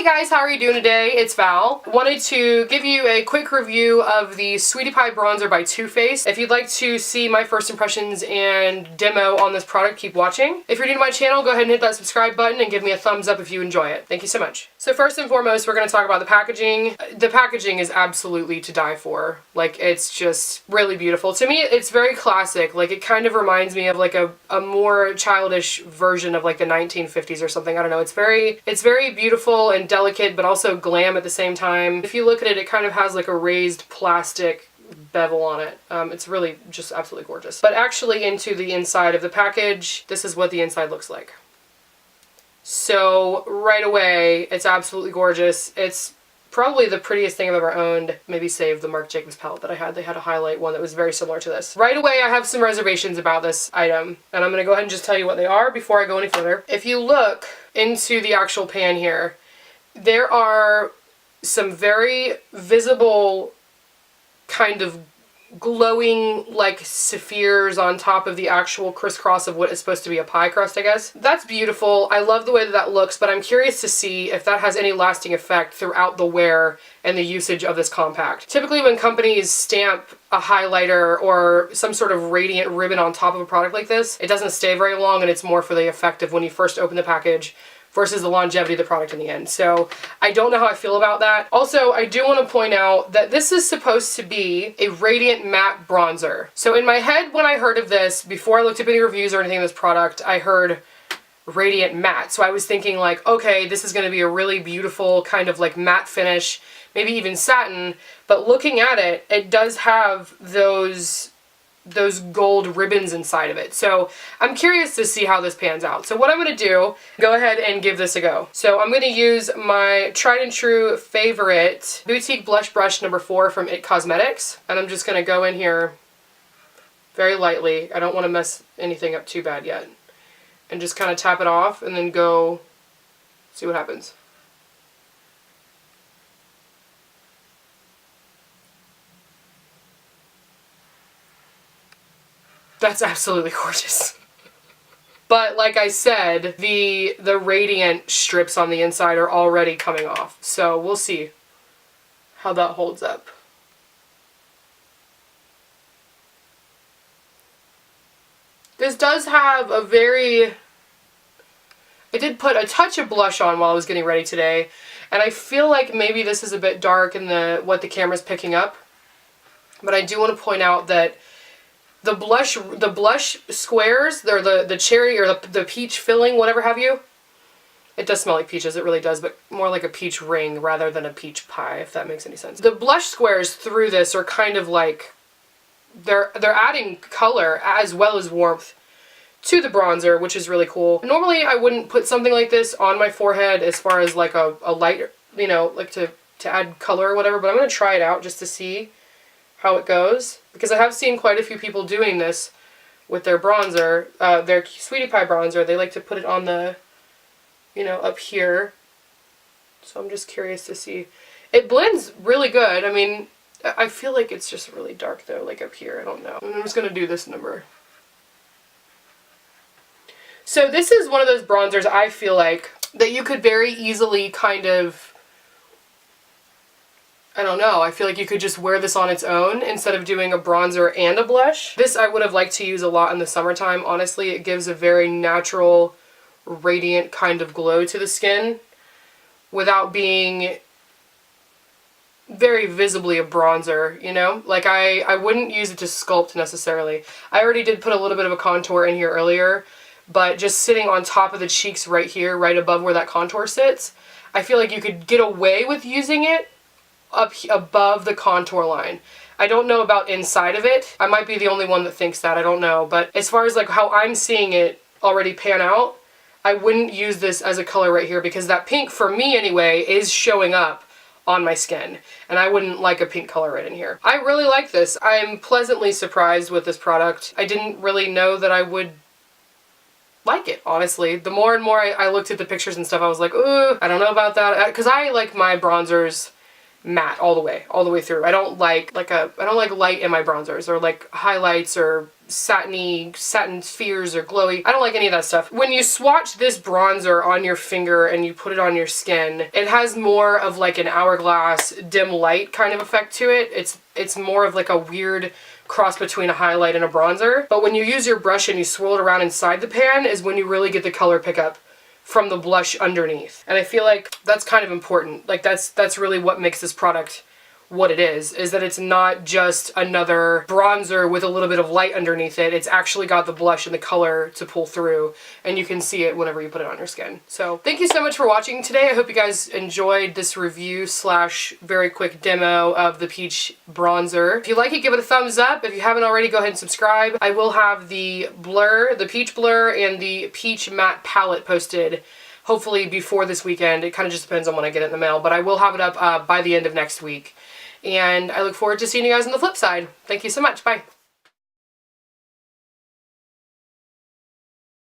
guys, how are you doing today? It's Val. Wanted to give you a quick review of the Sweetie Pie Bronzer by Too Faced. If you'd like to see my first impressions and demo on this product, keep watching. If you're new to my channel, go ahead and hit that subscribe button and give me a thumbs up if you enjoy it. Thank you so much. So first and foremost, we're going to talk about the packaging. The packaging is absolutely to die for. Like, it's just really beautiful. To me, it's very classic. Like, it kind of reminds me of like a more childish version of like the 1950s or something. I don't know. It's very beautiful and delicate, but also glam at the same time. If you look at it, it kind of has like a raised plastic bevel on it. It's really just absolutely gorgeous. But actually into the inside of the package, this is what the inside looks like. So right away, it's absolutely gorgeous. It's probably the prettiest thing I've ever owned. Maybe save the Marc Jacobs palette that I had. They had a highlight one that was very similar to this. Right away, I have some reservations about this item, and I'm going to go ahead and just tell you what they are before I go any further. If you look into the actual pan here, there are some very visible kind of glowing like spheres on top of the actual crisscross of what is supposed to be a pie crust, I guess. That's beautiful. I love the way that that looks, but I'm curious to see if that has any lasting effect throughout the wear and the usage of this compact. Typically when companies stamp a highlighter or some sort of radiant ribbon on top of a product like this, it doesn't stay very long, and it's more for the effect of when you first open the package versus the longevity of the product in the end. So I don't know how I feel about that. Also, I do want to point out that this is supposed to be a radiant matte bronzer. So in my head, when I heard of this, before I looked up any reviews or anything of this product, I heard radiant matte. So I was thinking like, okay, this is going to be a really beautiful kind of like matte finish, maybe even satin. But looking at it, it does have those gold ribbons inside of it. So I'm curious to see how this pans out. So what I'm going to do, go ahead and give this a go. So I'm going to use my tried and true favorite Boutique Blush Brush number 4 from IT Cosmetics. And I'm just going to go in here very lightly. I don't want to mess anything up too bad yet. And just kind of tap it off and then go see what happens. That's absolutely gorgeous. But like I said, the radiant strips on the inside are already coming off. So we'll see how that holds up. This does have a very... I did put a touch of blush on while I was getting ready today, and I feel like maybe this is a bit dark in what the camera's picking up. But I do want to point out that the blush squares, they're the cherry or the peach filling, whatever have you. It does smell like peaches, it really does, but more like a peach ring rather than a peach pie, if that makes any sense. The blush squares through this are kind of like, they're adding color as well as warmth to the bronzer, which is really cool. Normally I wouldn't put something like this on my forehead as far as like a light, you know, like to add color or whatever, but I'm going to try it out just to see how it goes, because I have seen quite a few people doing this with their bronzer, their Sweetie Pie bronzer. They like to put it on the, you know, up here. So I'm just curious to see. It blends really good. I mean, I feel like it's just really dark though, like up here. I don't know. I'm just going to do this number. So this is one of those bronzers I feel like that you could very easily kind of, I don't know, I feel like you could just wear this on its own instead of doing a bronzer and a blush. This I would have liked to use a lot in the summertime, honestly. It gives a very natural, radiant kind of glow to the skin without being very visibly a bronzer, you know? Like I wouldn't use it to sculpt necessarily. I already did put a little bit of a contour in here earlier, but just sitting on top of the cheeks right here, right above where that contour sits, I feel like you could get away with using it up above the contour line. I don't know about inside of it. I might be the only one that thinks that. I don't know. But as far as like how I'm seeing it already pan out, I wouldn't use this as a color right here because that pink, for me anyway, is showing up on my skin. And I wouldn't like a pink color right in here. I really like this. I'm pleasantly surprised with this product. I didn't really know that I would like it, honestly. The more and more I looked at the pictures and stuff, I was like, ooh, I don't know about that. Because I like my bronzers matte all the way through. I don't like light in my bronzers or like highlights or satin spheres or glowy. I don't like any of that stuff. When you swatch this bronzer on your finger and you put it on your skin, it has more of like an hourglass dim light kind of effect to it. It's more of like a weird cross between a highlight and a bronzer. But when you use your brush and you swirl it around inside the pan is when you really get the color pickup from the blush underneath. And I feel like that's kind of important. Like that's really what makes this product what it is that it's not just another bronzer with a little bit of light underneath it. It's actually got the blush and the color to pull through, and you can see it whenever you put it on your skin. So thank you so much for watching today. I hope you guys enjoyed this review slash very quick demo of the Peach bronzer. If you like it, give it a thumbs up. If you haven't already, go ahead and subscribe. I will have the blur, the Peach blur, and the Peach matte palette posted hopefully before this weekend. It kind of just depends on when I get it in the mail, but I will have it up by the end of next week. And I look forward to seeing you guys on the flip side. Thank you so much. Bye.